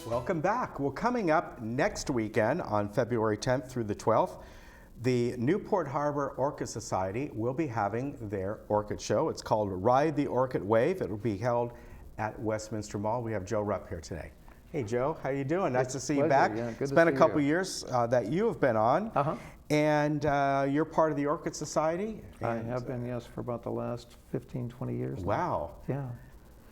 Welcome back. Well, coming up next weekend on February 10th through the 12th, the Newport Harbor Orchid Society will be having their orchid show. It's called Ride the Orchid Wave. It will be held at Westminster Mall. We have Joe Rupp here today. Hey, Joe, how you doing? Nice to see you back. Yeah, good it's to been a see couple you. years that you have been on, and you're part of the Orchid Society. I have been, yes, for about the last 15, 20 years. Wow. Now. Yeah.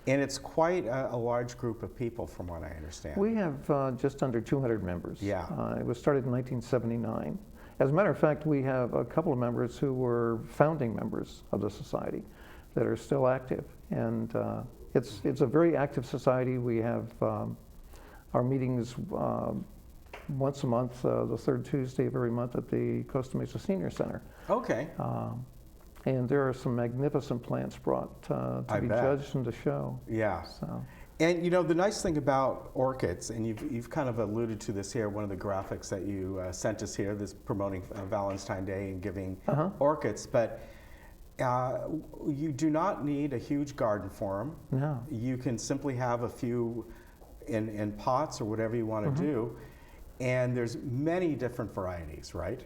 And it's quite a large group of people, from what I understand. We have just under 200 members. Yeah. It was started in 1979. As a matter of fact, we have a couple of members who were founding members of the society that are still active. And it's a very active society. We have our meetings once a month, the third Tuesday of every month at the Costa Mesa Senior Center. Okay. And there are some magnificent plants brought to be judged and to show. Yeah. So. And you know, the nice thing about orchids, and you've kind of alluded to this here, one of the graphics that you sent us here, this promoting Valentine's Day and giving orchids, but you do not need a huge garden for them. No. You can simply have a few in pots or whatever you want to do, and there's many different varieties, right?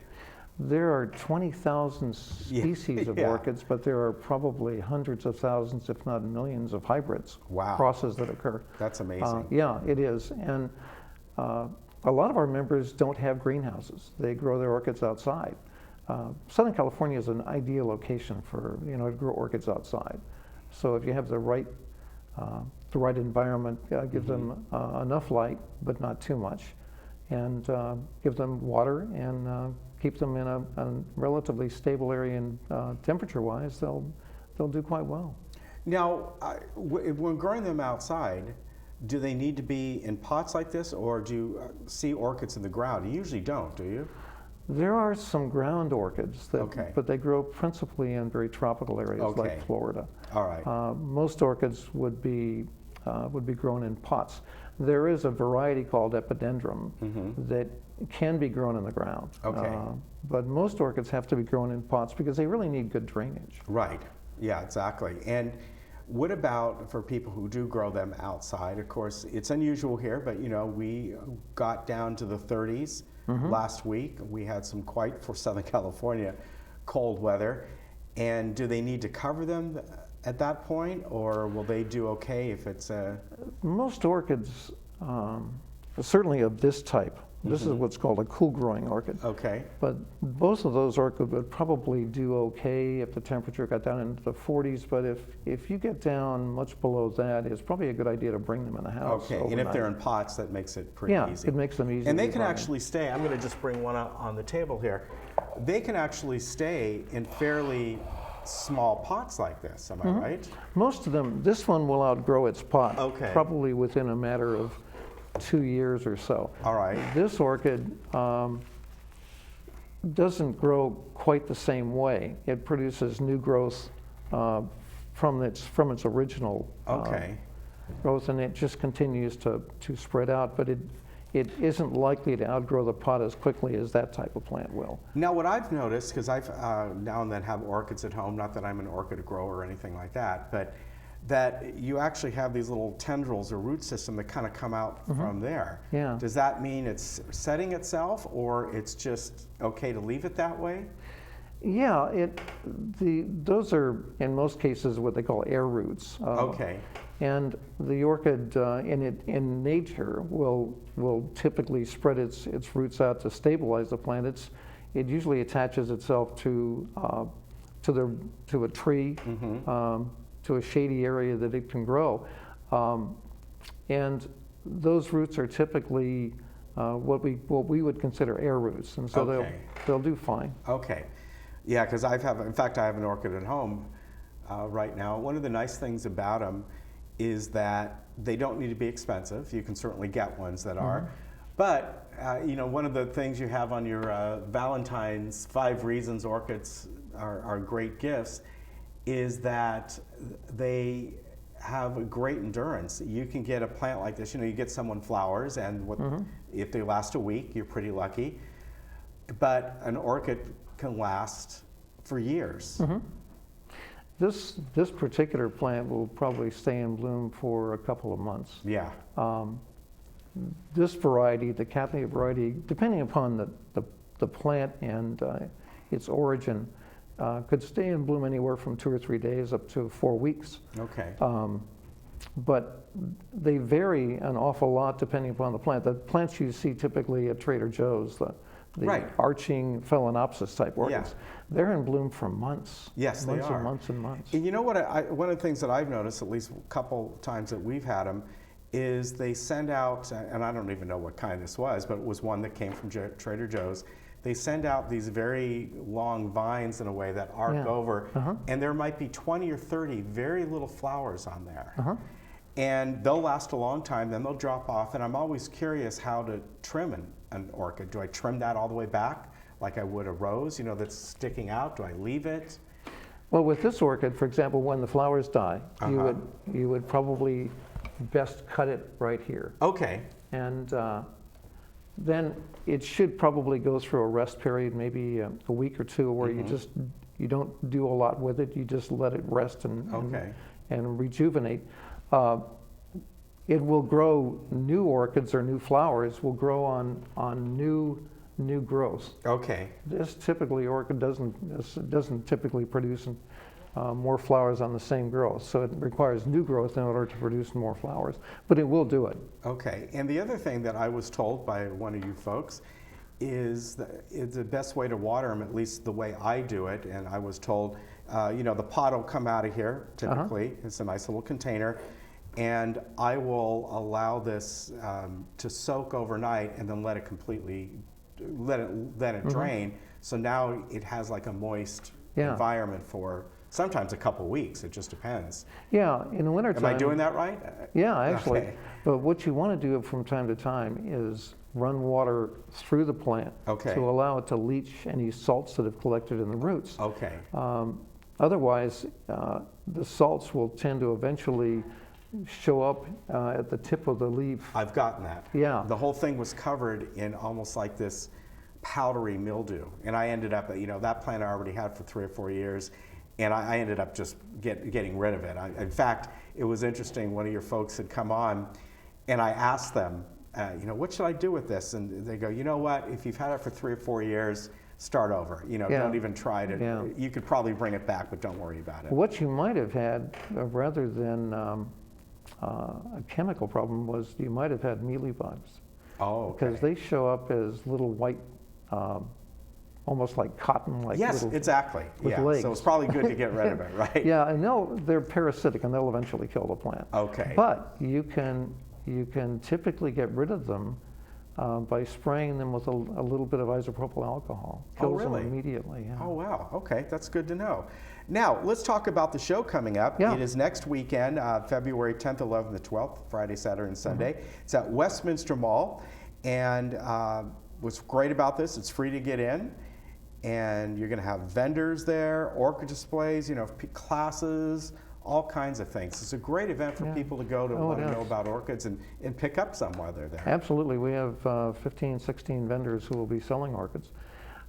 There are 20,000 species of orchids, but there are probably hundreds of thousands, if not millions, of hybrids, crosses that occur. That's amazing. Yeah, it is. And a lot of our members don't have greenhouses. They grow their orchids outside. Southern California is an ideal location for, to grow orchids outside. So if you have the right environment, give them enough light, but not too much, and give them water and keep them in a relatively stable area and temperature-wise, they'll do quite well. Now, when growing them outside, do they need to be in pots like this, or do you see orchids in the ground? You usually don't, do you? There are some ground orchids, but they grow principally in very tropical areas like Florida. All right. Most orchids would be grown in pots. There is a variety called epidendrum that can be grown in the ground. Okay. But most orchids have to be grown in pots because they really need good drainage. Right. Yeah, exactly. And what about for people who do grow them outside? Of course, it's unusual here, but we got down to the 30s last week. We had some quite, for Southern California, cold weather. And do they need to cover them at that point, or will they do okay if it's a... Most orchids, certainly of this type, this is what's called a cool growing orchid. Okay. But both of those orchids would probably do okay if the temperature got down into the 40s, but if you get down much below that, it's probably a good idea to bring them in the house. Okay, overnight. and if they're in pots, that makes it pretty easy. Yeah, it makes them easy. And they can actually stay, I'm going to just bring one out on the table here. They can actually stay in fairly small pots like this, am I right? Most of them, this one will outgrow its pot, probably within a matter of 2 years or so. All right. This orchid doesn't grow quite the same way. It produces new growth from its original growth, and it just continues to spread out, but it isn't likely to outgrow the pot as quickly as that type of plant will. Now, what I've noticed, because I've now and then have orchids at home, not that I'm an orchid grower or anything like that, but that you actually have these little tendrils or root system that kind of come out from there. Yeah. Does that mean it's setting itself, or it's just okay to leave it that way? Yeah, those are in most cases what they call air roots. And the orchid in nature will typically spread its roots out to stabilize the plant. It usually attaches itself to a tree, to a shady area that it can grow, and those roots are typically what we would consider air roots, and so they'll do fine. Okay. Yeah, because in fact, I have an orchid at home right now. One of the nice things about them is that they don't need to be expensive. You can certainly get ones that are. But, one of the things you have on your Valentine's 5 reasons orchids are great gifts is that they have a great endurance. You can get a plant like this, you get someone flowers, and if they last a week, you're pretty lucky. But an orchid can last for years. This particular plant will probably stay in bloom for a couple of months. Yeah. this variety, the Cattleya variety, depending upon the plant and its origin, could stay in bloom anywhere from 2 or 3 days up to 4 weeks. Okay. But they vary an awful lot depending upon the plant. The plants you see typically at Trader Joe's, the Right. arching phalaenopsis type orchids, they're in bloom for months. Yes, they months are. and months and months. And you know what? One of the things that I've noticed, at least a couple times that we've had them, is they send out, and I don't even know what kind this was, but it was one that came from Trader Joe's. They send out these very long vines in a way that arc over, and there might be 20 or 30 very little flowers on there. And they'll last a long time, then they'll drop off, and I'm always curious how to trim an orchid. Do I trim that all the way back like I would a rose, that's sticking out? Do I leave it? Well, with this orchid, for example, when the flowers die, you would probably best cut it right here. Okay. And then it should probably go through a rest period, maybe a week or two, where you don't do a lot with it. You just let it rest and rejuvenate. It will grow, new orchids or new flowers will grow on new growths. Okay. This orchid doesn't typically produce more flowers on the same growth, so it requires new growth in order to produce more flowers, but it will do it. Okay, and the other thing that I was told by one of you folks is that it's the best way to water them, at least the way I do it, and I was told, the pot will come out of here, typically, it's a nice little container, and I will allow this to soak overnight and then let it completely, let it drain, so now it has like a moist environment for sometimes a couple weeks, it just depends. Yeah, in the wintertime. Am I doing that right? Yeah, actually. Okay. But what you want to do from time to time is run water through the plant to allow it to leach any salts that have collected in the roots. Okay. Otherwise, the salts will tend to eventually show up at the tip of the leaf. I've gotten that. Yeah. The whole thing was covered in almost like this powdery mildew. And I ended up, that plant I already had for 3 or 4 years, and I ended up just getting rid of it. In fact, it was interesting, one of your folks had come on, and I asked them, what should I do with this? And they go, you know what, if you've had it for 3 or 4 years, start over. Don't even try to, you could probably bring it back, but don't worry about it. What you might have had, rather than a chemical problem, was you might have had mealybugs. Oh, okay. Because they show up as little white, almost like cotton, like yes, little, exactly. legs. So it's probably good to get rid of it, right? Yeah, and they're parasitic and they'll eventually kill the plant. Okay. But you can typically get rid of them by spraying them with a little bit of isopropyl alcohol. Kills them immediately. Yeah. Oh wow. Okay, that's good to know. Now let's talk about the show coming up. Yeah. It is next weekend, February 10th, 11th, and 12th, Friday, Saturday, and Sunday. It's at Westminster Mall, and what's great about this, it's free to get in. And you're going to have vendors there, orchid displays, classes, all kinds of things. It's a great event for people to go to want to know about orchids and pick up some while they're there. Absolutely. We have 15, 16 vendors who will be selling orchids.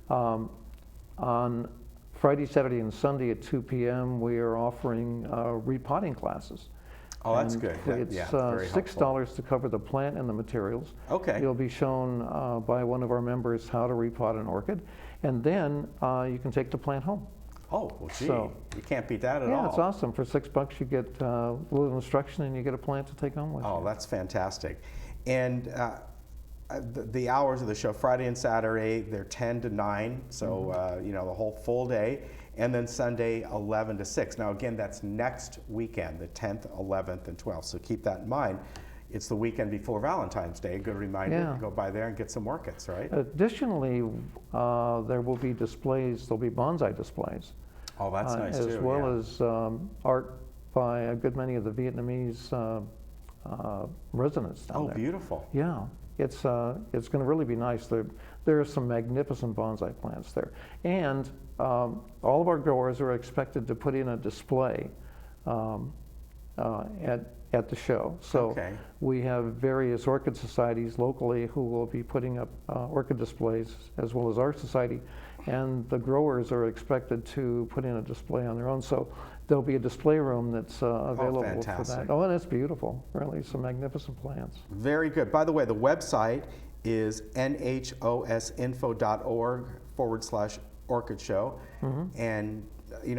On Friday, Saturday, and Sunday at 2 p.m., we are offering repotting classes. Oh, that's good. It's $6 to cover the plant and the materials. Okay. You'll be shown by one of our members how to repot an orchid, and then you can take the plant home. Oh, well, gee, you can't beat that at all. Yeah, it's awesome. For $6, you get a little instruction and you get a plant to take home with you. Oh, that's fantastic. And the hours of the show, Friday and Saturday, they're 10 to 9, so the whole full day. And then Sunday, 11 to 6. Now, again, that's next weekend, the 10th, 11th, and 12th. So keep that in mind. It's the weekend before Valentine's Day. A good reminder to go by there and get some orchids, right? Additionally, there will be displays. There'll be bonsai displays. Oh, that's nice too. As well as art by a good many of the Vietnamese residents down there. Oh, beautiful. Yeah, it's going to really be nice. There are some magnificent bonsai plants there, and all of our growers are expected to put in a display at the show. So we have various orchid societies locally who will be putting up orchid displays, as well as our society, and the growers are expected to put in a display on their own. So there'll be a display room that's available for fantastic. that. Oh, and it's beautiful, really, some magnificent plants. Very good. By the way, the website is nhosinfo.org/Orchid Show. And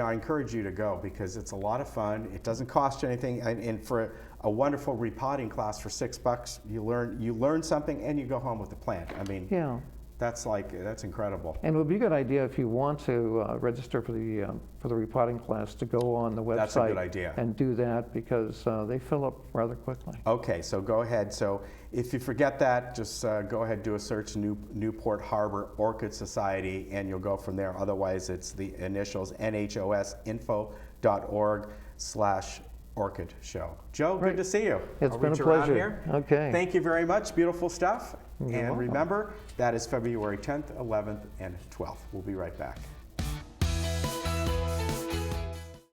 I encourage you to go because it's a lot of fun. It doesn't cost you anything, and for a wonderful repotting class for $6, you learn something and you go home with a plant. I mean, Yeah. that's incredible. And it would be a good idea if you want to register for the repotting class to go on the website. That's a good idea. And do that because they fill up rather quickly. Okay, so go ahead. So if you forget that, just go ahead, do a search, Newport Harbor Orchid Society, and you'll go from there. Otherwise, it's the initials nhosinfo.org/Orchid Show. Joe, good to see you. It's I'll been a reach around pleasure. here. Okay. Thank you very much. Beautiful stuff. You're And welcome. remember, that is February 10th, 11th, and 12th. We'll be right back.